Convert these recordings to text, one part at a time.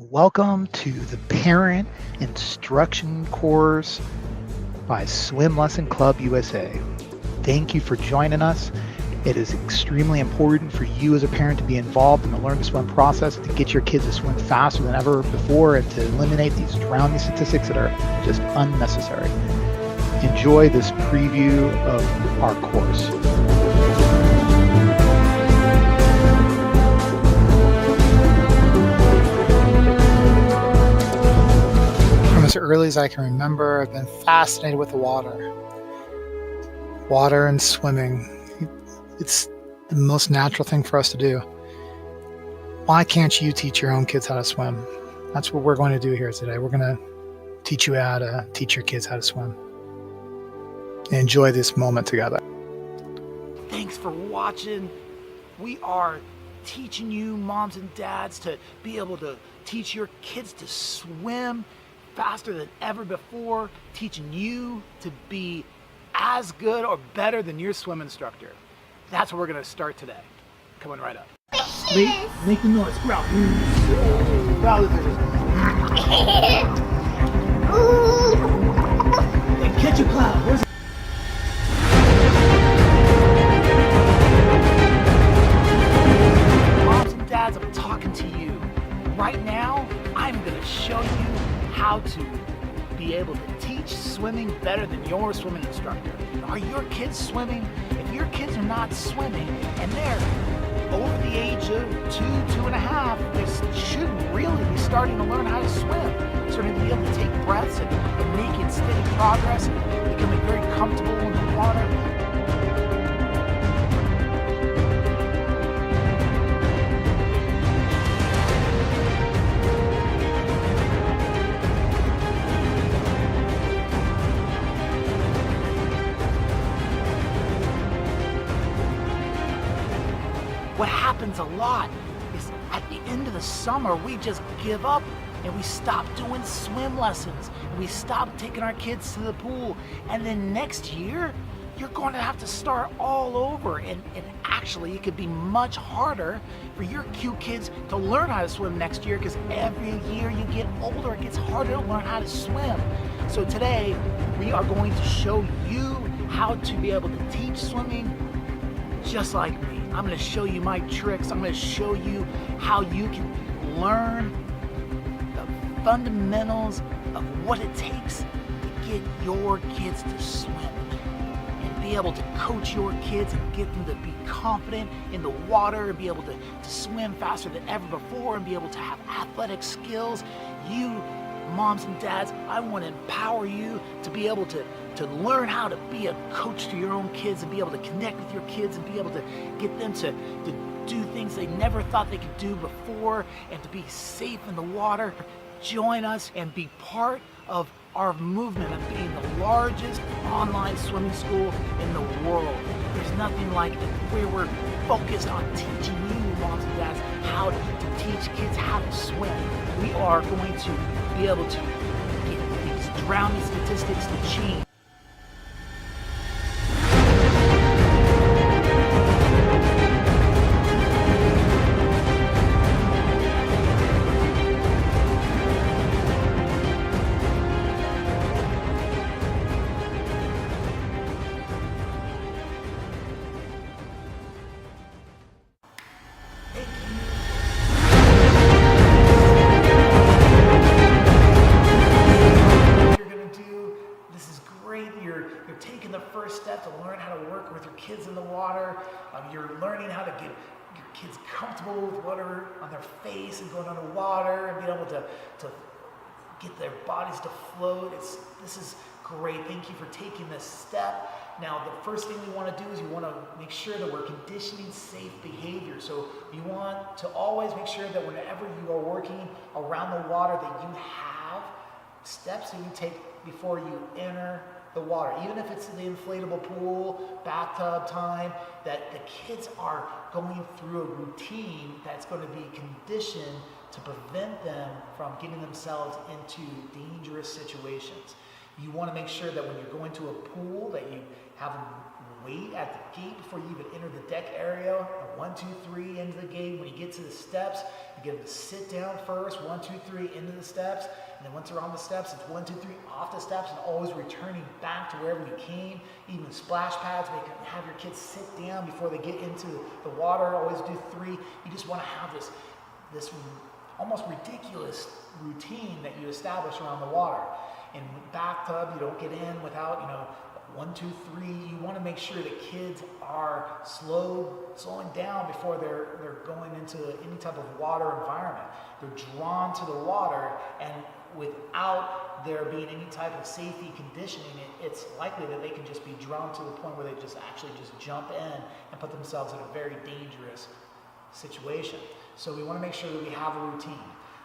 Welcome to the Parent Instruction Course by Swim Lesson Club USA. Thank you for joining us. It is extremely important for you as a parent to be involved in the learn to swim process, to get your kids to swim faster than ever before, and to eliminate these drowning statistics that are just unnecessary. Enjoy this preview of our course. As early as I can remember, I've been fascinated with the water and swimming. It's the most natural thing for us to do. Why can't you teach your own kids how to swim? That's what we're going to do here today. We're going to teach you how to teach your kids how to swim. Enjoy this moment together. Thanks for watching. We are teaching you, moms and dads, to be able to teach your kids to swim faster than ever before, teaching you to be as good or better than your swim instructor. That's what we're going to start today. Coming right up. Make the noise. Growl. Growl the fishes. And catch a cloud. Where's Moms and dads, I'm talking to you. Right now, I'm going to show you how to be able to teach swimming better than your swimming instructor. Are your kids swimming? If your kids are not swimming and they're over the age of 2.5, they should really be starting to learn how to swim. Starting to be able to take breaths and making steady progress and becoming very comfortable in the water. What happens a lot is at the end of the summer, we just give up and we stop doing swim lessons. And we stop taking our kids to the pool. And then next year, you're going to have to start all over. And actually, it could be much harder for your cute kids to learn how to swim next year, because every year you get older, it gets harder to learn how to swim. So today, we are going to show you how to be able to teach swimming just like me. I'm going to show you my tricks. I'm going to show you how you can learn the fundamentals of what it takes to get your kids to swim and be able to coach your kids and get them to be confident in the water and be able to swim faster than ever before and be able to have athletic skills. You moms and dads, I want to empower you to be able to learn how to be a coach to your own kids and be able to connect with your kids and be able to get them to do things they never thought they could do before and to be safe in the water. Join us and be part of our movement of being the largest online swimming school in the world. There's nothing like it, where we're focused on teaching you, moms and dads, how to teach kids how to swim. We are going to be able to get these drowning statistics to change. You're taking the first step to learn how to work with your kids in the water. You're learning how to get your kids comfortable with water on their face and going underwater and being able to get their bodies to float. This is great. Thank you for taking this step. Now, the first thing we want to do is you want to make sure that we're conditioning safe behavior. So you want to always make sure that whenever you are working around the water that you have steps that you take before you enter the water. Even if it's the inflatable pool, bathtub time, that the kids are going through a routine that's going to be conditioned to prevent them from getting themselves into dangerous situations. You want to make sure that when you're going to a pool that you have them wait at the gate before you even enter the deck area. 1, 2, 3 into the gate. When you get to the steps, you get them to sit down first. 1, 2, 3 into the steps. And then once they're on the steps, it's 1, 2, 3 off the steps, and always returning back to wherever you came. Even splash pads, have your kids sit down before they get into the water. Always do 3. You just want to have this almost ridiculous routine that you establish around the water. In bathtub, you don't get in without, 1, 2, 3. You want to make sure that kids are slowing down before they're going into any type of water environment. They're drawn to the water, and without there being any type of safety conditioning, it's likely that they can just be drawn to the point where they just actually just jump in and put themselves in a very dangerous situation. So we want to make sure that we have a routine.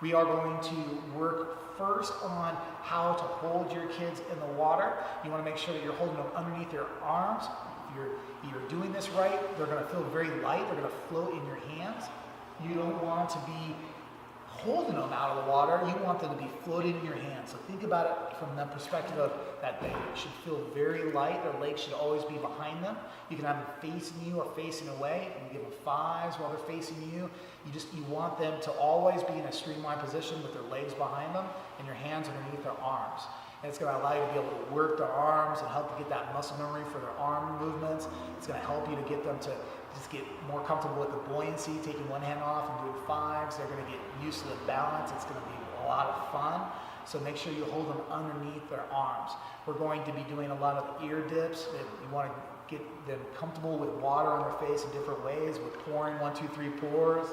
We are going to work first on how to hold your kids in the water. You want to make sure that you're holding them underneath your arms. If you're doing this right, they're going to feel very light. They're going to float in your hands. You don't want to be holding them out of the water. You want them to be floating in your hands. So think about it from the perspective of that they should feel very light. Their legs should always be behind them. You can have them facing you or facing away. You can give them 5s while they're facing you. You want them to always be in a streamlined position with their legs behind them and your hands underneath their arms. And it's going to allow you to be able to work their arms and help to get that muscle memory for their arm movements. It's going to help you to get them to just get more comfortable with the buoyancy, taking one hand off and doing 5s. They're going to get used to the balance. It's going to be a lot of fun. So make sure you hold them underneath their arms. We're going to be doing a lot of ear dips. You want to get them comfortable with water on their face in different ways, with pouring 1, 2, 3 pours,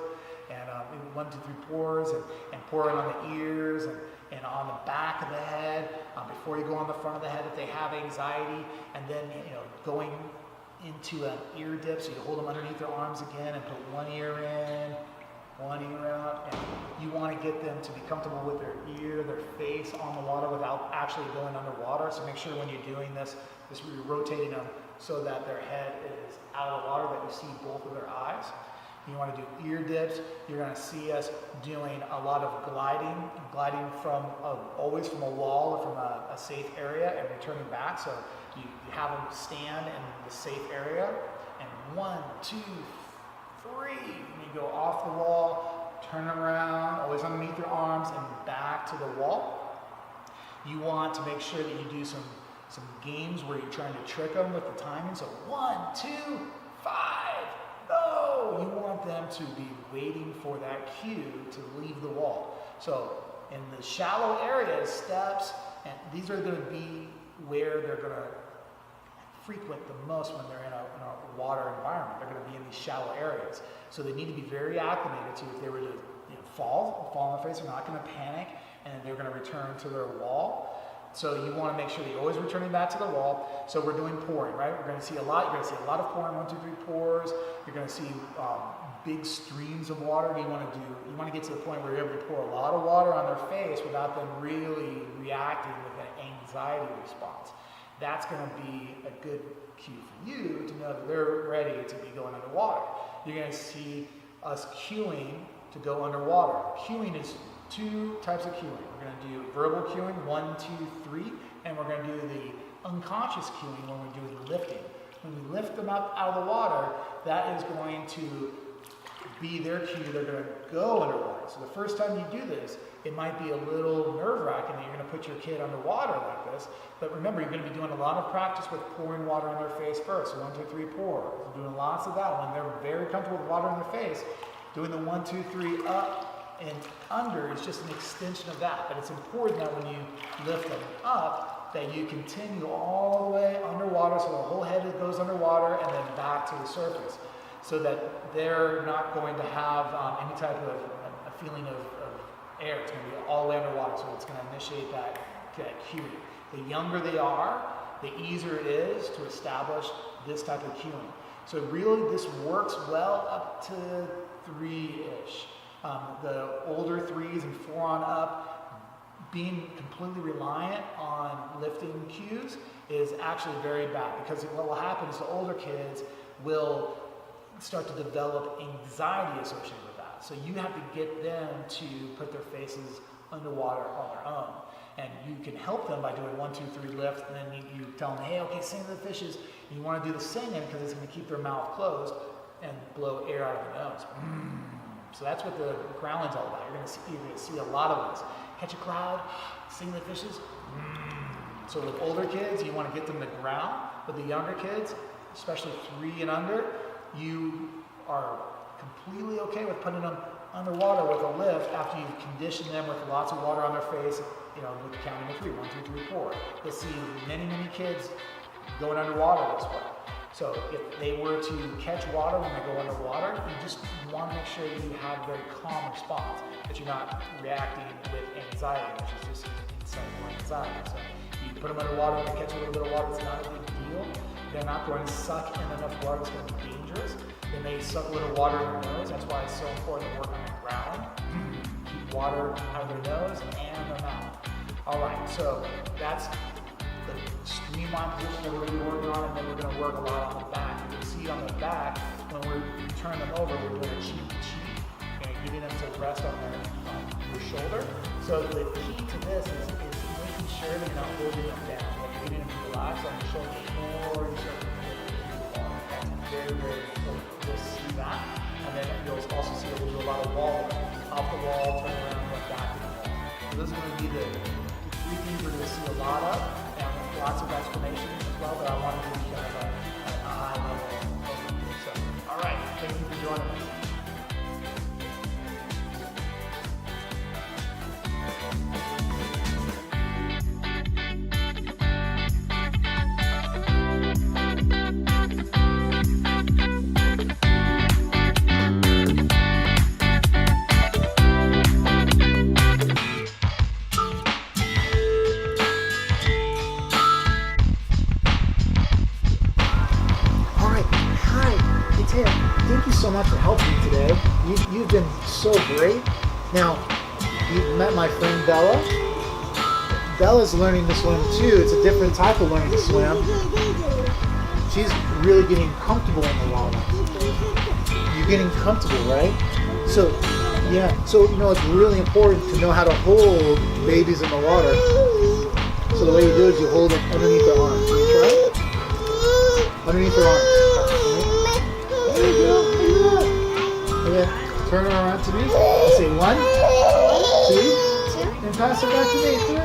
and 1, 2, 3 pours, and pouring on the ears and on the back of the head before you go on the front of the head if they have anxiety, and then going into an ear dip, so you hold them underneath their arms again and put one ear in, one ear out, and you want to get them to be comfortable with their ear, their face on the water without actually going underwater. So make sure when you're doing this you're rotating them so that their head is out of the water, that you see both of their eyes. You want to do ear dips. You're going to see us doing a lot of gliding from always from a wall or from a safe area and returning back. So you have them stand in the safe area, and 1, 2, 3, and you go off the wall, turn around, always underneath your arms, and back to the wall. You want to make sure that you do some games where you're trying to trick them with the timing. So 1, 2, 5. No! You want them to be waiting for that cue to leave the wall. So in the shallow areas, steps, and these are going to be where they're going to frequent the most when they're in a water environment. They're going to be in these shallow areas. So they need to be very acclimated to, if they were to fall on their face, they're not going to panic, and they're going to return to their wall. So you want to make sure that you're always returning back to the wall. So we're doing pouring, right? We're going to see a lot. You're going to see a lot of pouring, 1, 2, 3 pours. You're going to see big streams of water. You want to get to the point where you're able to pour a lot of water on their face without them really reacting with an anxiety response. That's going to be a good cue for you to know that they're ready to be going underwater. You're going to see us cueing to go underwater. Cueing is 2 types of cueing. We're going to do verbal cueing, 1, 2, 3, and we're going to do the unconscious cueing when we're doing lifting. When we lift them up out of the water, that is going to be their cue. They're going to go underwater. So the first time you do this, it might be a little nerve-wracking that you're going to put your kid underwater like this. But remember, you're going to be doing a lot of practice with pouring water on their face first. So 1, 2, 3, pour. So doing lots of that. When they're very comfortable with water on their face, doing the 1, 2, 3 up and under is just an extension of that. But it's important that when you lift them up, that you continue all the way underwater, so the whole head goes underwater and then back to the surface, so that they're not going to have any type of a feeling of air. It's going to be all the way underwater, so it's going to initiate that cueing. The younger they are, the easier it is to establish this type of cueing. So really this works well up to 3-ish. The older 3s and 4 on up, being completely reliant on lifting cues is actually very bad, because what will happen is the older kids will start to develop anxiety associated with that. So you have to get them to put their faces underwater on their own. And you can help them by doing 1, 2, 3 lift, and then you tell them, hey, okay, sing to the fishes. And you want to do the singing because it's going to keep their mouth closed and blow air out of their nose. So that's what the growling's all about. You're going to see a lot of this. Catch a cloud, sing to the fishes. So with older kids, you want to get them to growl. With the younger kids, especially 3 and under, you are completely okay with putting them underwater with a lift after you've conditioned them with lots of water on their face, with counting to 3, 1, 2, 3, 4. You'll see many, many kids going underwater this way. So if they were to catch water when they go underwater, you just want to make sure that you have a very calm response, that you're not reacting with anxiety, which is just inside more anxiety. So you put them underwater, they catch a little bit of water, it's not a big deal. They're not going to suck in enough water that's going to be dangerous. They may suck a little water in their nose. That's why it's so important to work on their growling. Keep water out of their nose and their mouth. All right, so that's the streamline position that we're going to be working on, and then we're going to work a lot on the back. You can see on the back, when we turn them over, we're doing a cheek to cheek, and getting them to rest on your shoulder. So the key to this is making sure that you're not holding them down. Like you're getting them to relax on your shoulder or your shoulder. That's very, very important. You'll see that, and then you'll also see that we'll do a lot of wall, off the wall, turn around, and back to the wall. So those are going to be the 3 things we're going to see a lot of, and lots of explanations as well, but I wanted to be kind of a high level overview. So, all right, thank you for joining us. Thank you so much for helping me today. You've been so great. Now, you've met my friend Bella. Bella's learning to swim too. It's a different type of learning to swim. She's really getting comfortable in the water. You're getting comfortable, right? So, yeah. So, it's really important to know how to hold babies in the water. So the way you do it is you hold them underneath their arms. Can you try it? Underneath their arms. There you go. And then turn her around to me. I'll say 1, 2, and pass it back to me. 3.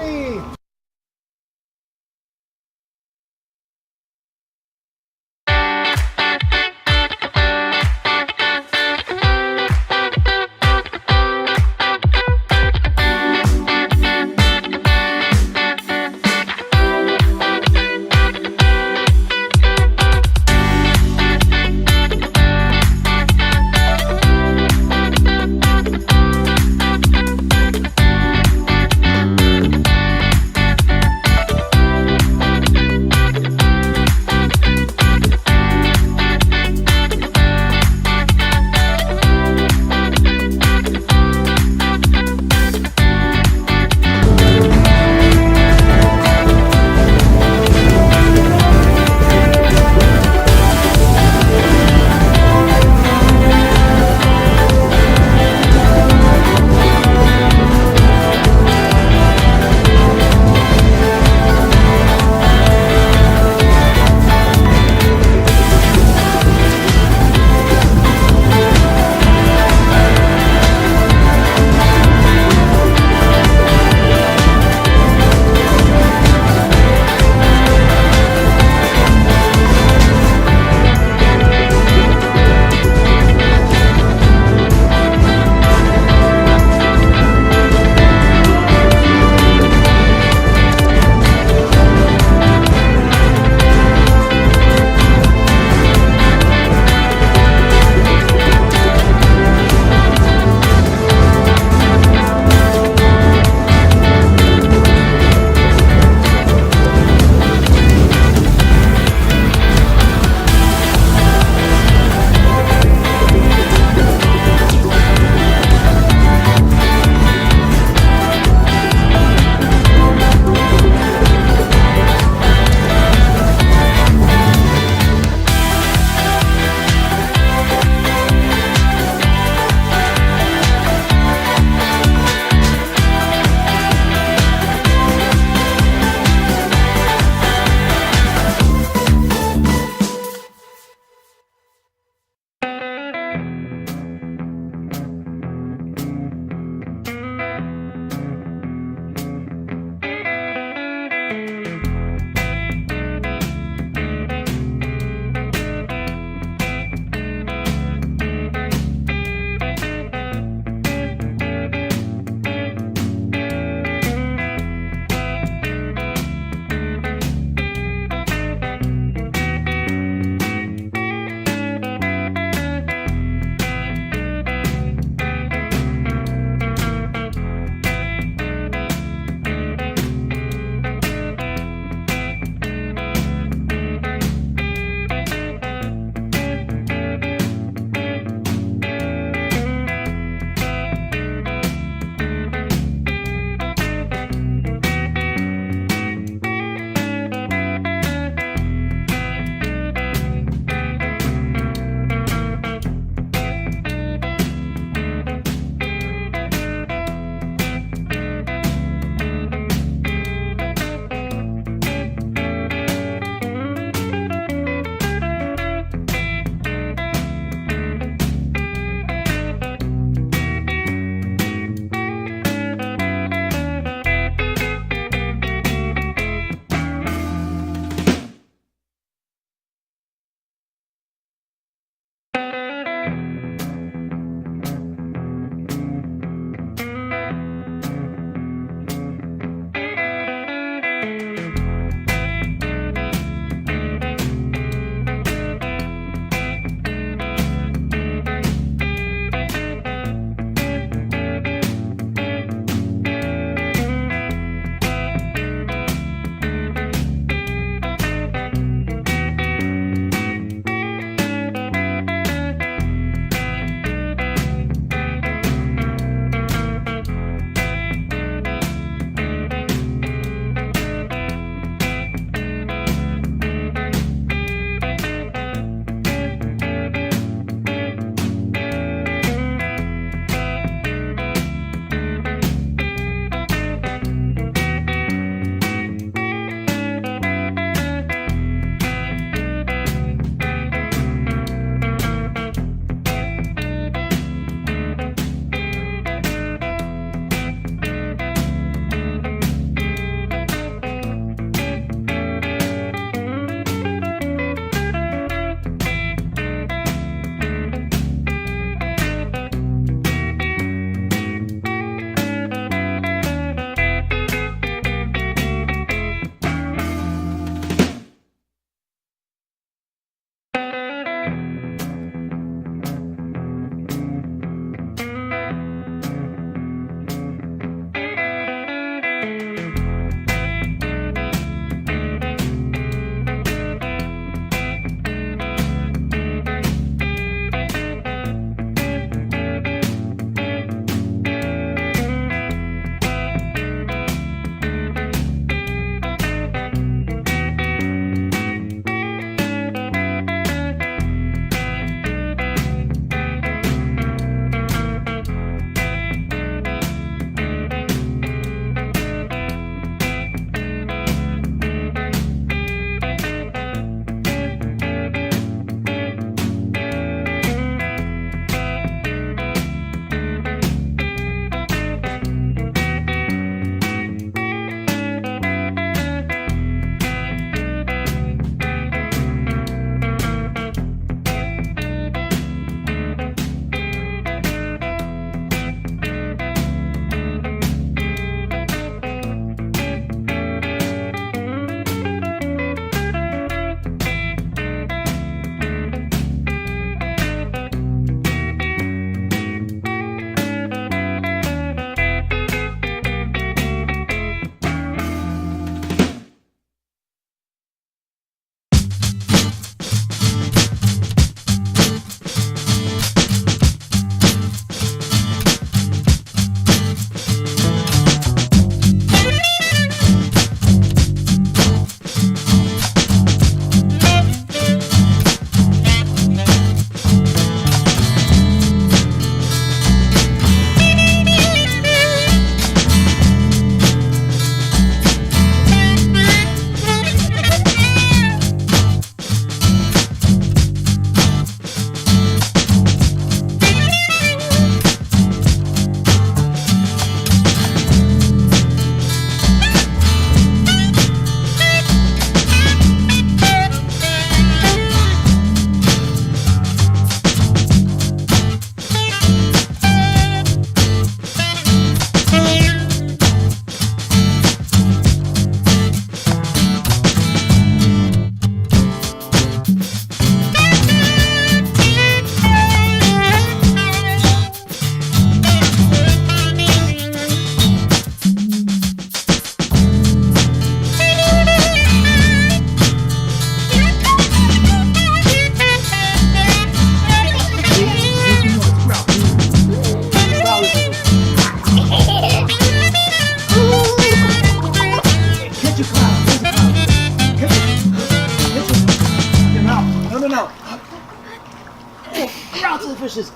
fishes.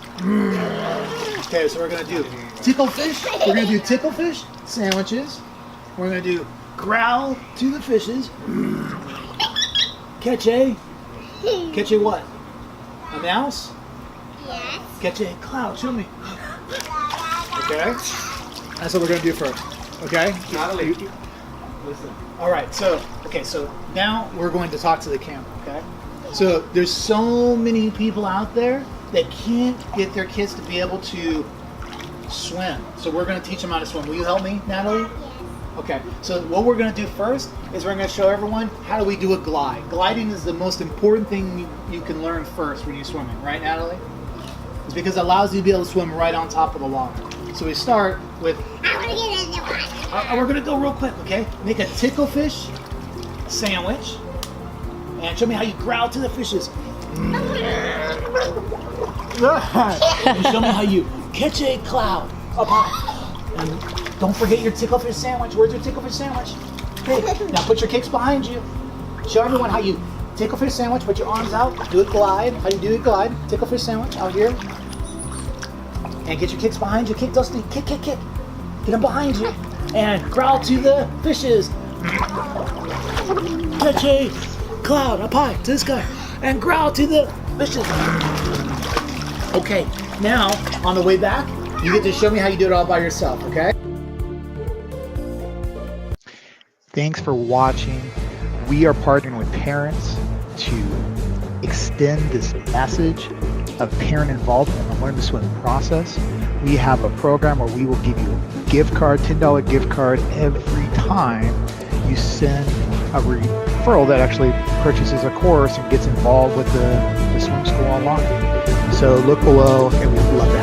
Okay, so we're gonna do tickle fish. We're gonna do tickle fish sandwiches. We're gonna do growl to the fishes. Catch a what? A mouse? Yes. Catch a cloud. Show me. Okay. That's what we're gonna do first. Okay. Natalie, listen. All right. So now we're going to talk to the camera. Okay. So there's so many people out there that can't get their kids to be able to swim. So we're going to teach them how to swim. Will you help me, Natalie? Yes. Okay. So what we're going to do first is we're going to show everyone how do we do a glide. Gliding is the most important thing you can learn first when you're swimming, right, Natalie? It's because it allows you to be able to swim right on top of the water. So we start with. I want to get in the water. We're going to go real quick, okay? Make a tickle fish sandwich. And show me how you growl to the fishes. And show me how you catch a cloud up high. And don't forget your tickle fish sandwich. Where's your tickle fish sandwich? Okay, now put your kicks behind you. Show everyone how you tickle fish sandwich, put your arms out, do it glide. How do you do it glide? Tickle fish sandwich out here. And get your kicks behind you. Kick, Dusty. Kick. Get them behind you. And growl to the fishes. Catch a cloud up high to the sky. And growl to the fishes. Okay, now on the way back, you get to show me how you do it all by yourself, okay? Thanks for watching. We are partnering with parents to extend this message of parent involvement in the Learn to Swim process. We have a program where we will give you a gift card, $10 gift card every time you send a referral that actually purchases a course and gets involved with the swim school online. So look below and we'd love to